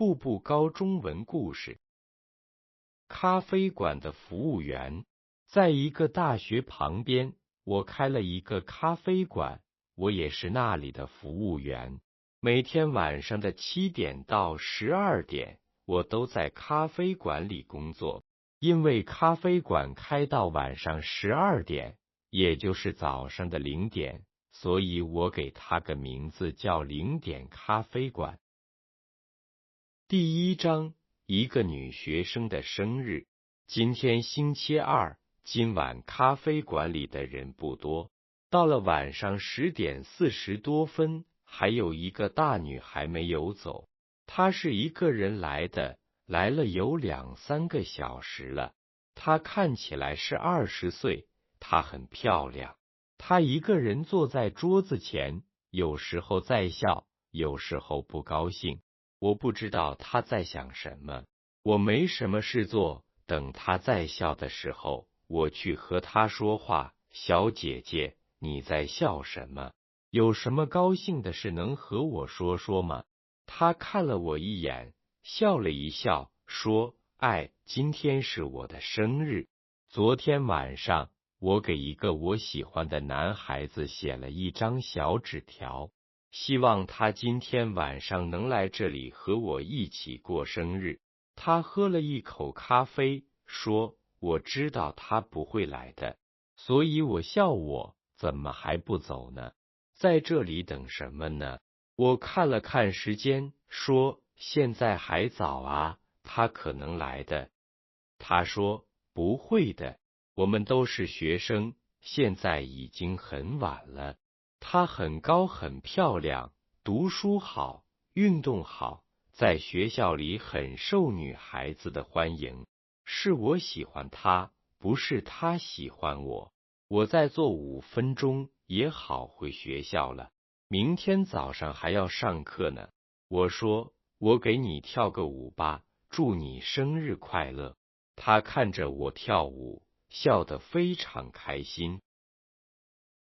步步高中文故事。咖啡馆的服务员。在一个大学旁边，我开了一个咖啡馆，我也是那里的服务员。每天晚上的7点到12点，我都在咖啡馆里工作。因为咖啡馆开到晚上12点，也就是早上的0点，所以我给它个名字叫0点咖啡馆。第1章，一个女学生的生日。今天星期二，今晚咖啡馆里的人不多。到了晚上10点40多分，还有一个大女孩没有走。她是一个人来的，来了有2、3个小时了。她看起来是20岁，她很漂亮。她一个人坐在桌子前，有时候在笑，有时候不高兴。我不知道她在想什么。我没什么事做，等她在笑的时候，我去和她说话。小姐姐，你在笑什么？有什么高兴的事能和我说说吗？她看了我一眼，笑了一笑，说：今天是我的生日。昨天晚上，我给一个我喜欢的男孩子写了一张小纸条，希望他今天晚上能来这里和我一起过生日。他喝了一口咖啡，说：我知道他不会来的，所以我笑我怎么还不走呢？在这里等什么呢？我看了看时间，说：现在还早啊，他可能来的。他说：不会的，我们都是学生，现在已经很晚了。她很高很漂亮，读书好，运动好，在学校里很受女孩子的欢迎。是我喜欢她，不是她喜欢我。我再做5分钟也好回学校了，明天早上还要上课呢。我说：我给你跳个舞吧，祝你生日快乐。他看着我跳舞，笑得非常开心。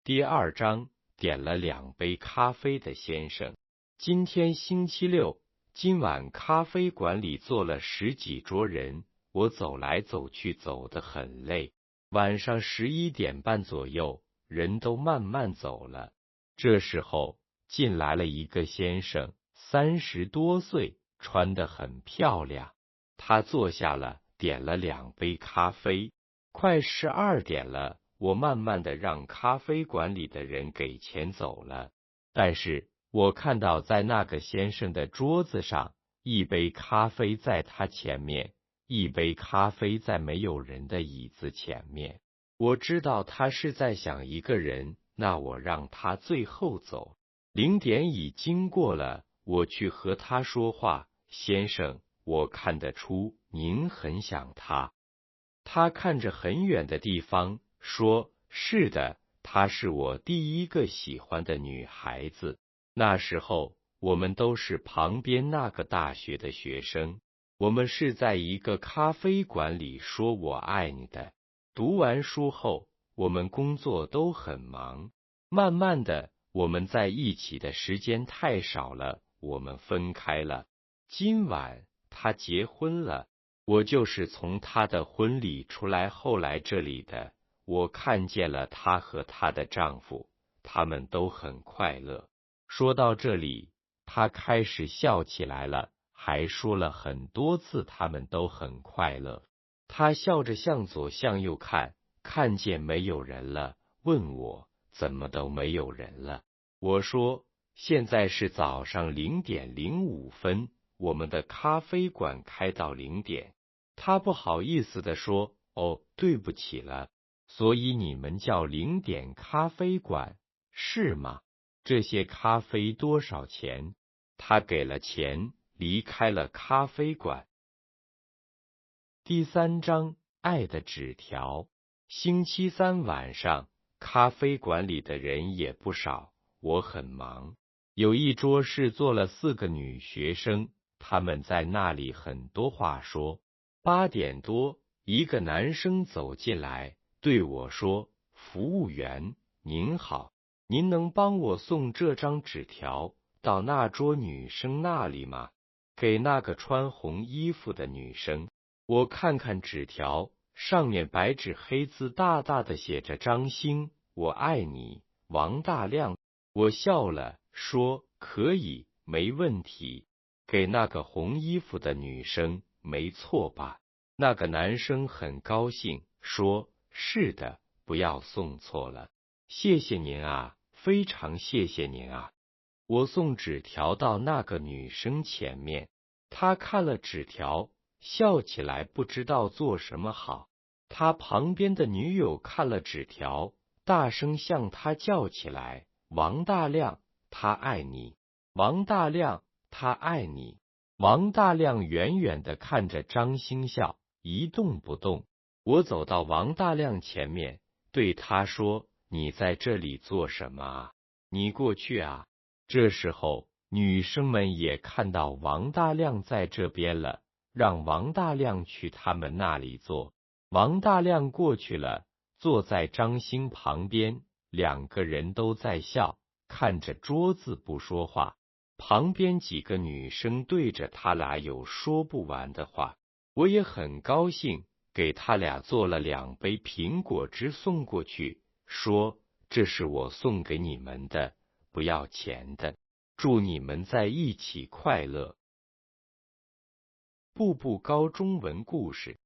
第2章，点了2杯咖啡的先生。今天星期六，今晚咖啡馆里坐了10几桌人，我走来走去，走得很累。晚上11点半左右，人都慢慢走了。这时候进来了一个先生，30多岁，穿得很漂亮。他坐下了，点了2杯咖啡。快12点了，我慢慢的让咖啡馆里的人给钱走了。但是我看到在那个先生的桌子上，1杯咖啡在他前面，1杯咖啡在没有人的椅子前面。我知道他是在想一个人，那我让他最后走。0点已经过了，我去和他说话。先生，我看得出您很想他。他看着很远的地方，说：是的，她是我第1个喜欢的女孩子。那时候我们都是旁边那个大学的学生，我们是在一个咖啡馆里说我爱你的。读完书后，我们工作都很忙，慢慢的，我们在一起的时间太少了，我们分开了。今晚他结婚了。我就是从她的婚礼出来后来这里的，我看见了她和她的丈夫，他们都很快乐。说到这里，她开始笑起来了，还说了很多次他们都很快乐。她笑着向左向右看，看见没有人了，问我怎么都没有人了。我说：现在是早上0点05分，我们的咖啡馆开到0点。他不好意思地说：哦，对不起了。所以你们叫0点咖啡馆，是吗？这些咖啡多少钱？他给了钱，离开了咖啡馆。第3章，爱的纸条。星期3晚上，咖啡馆里的人也不少，我很忙。有一桌是坐了4个女学生，她们在那里很多话说。8点多，一个男生走进来，对我说：服务员，您好，您能帮我送这张纸条到那桌女生那里吗？给那个穿红衣服的女生。我看看纸条，上面白纸黑字大大的写着张星，我爱你，王大亮。我笑了，说可以，没问题。给那个红衣服的女生，没错吧？那个男生很高兴，说是的，不要送错了。谢谢您啊，非常谢谢您啊。我送纸条到那个女生前面，她看了纸条，笑起来不知道做什么好。他旁边的女友看了纸条，大声向他叫起来：王大亮，他爱你！王大亮，他爱你！王大亮远远地看着张星笑，一动不动。我走到王大亮前面，对他说：你在这里做什么啊？你过去啊！这时候，女生们也看到王大亮在这边了，让王大亮去他们那里坐。王大亮过去了，坐在张星旁边，两个人都在笑，看着桌子不说话。旁边几个女生对着他俩有说不完的话，我也很高兴，给他俩做了2杯苹果汁送过去，说这是我送给你们的，不要钱的，祝你们在一起快乐。步步高中文故事。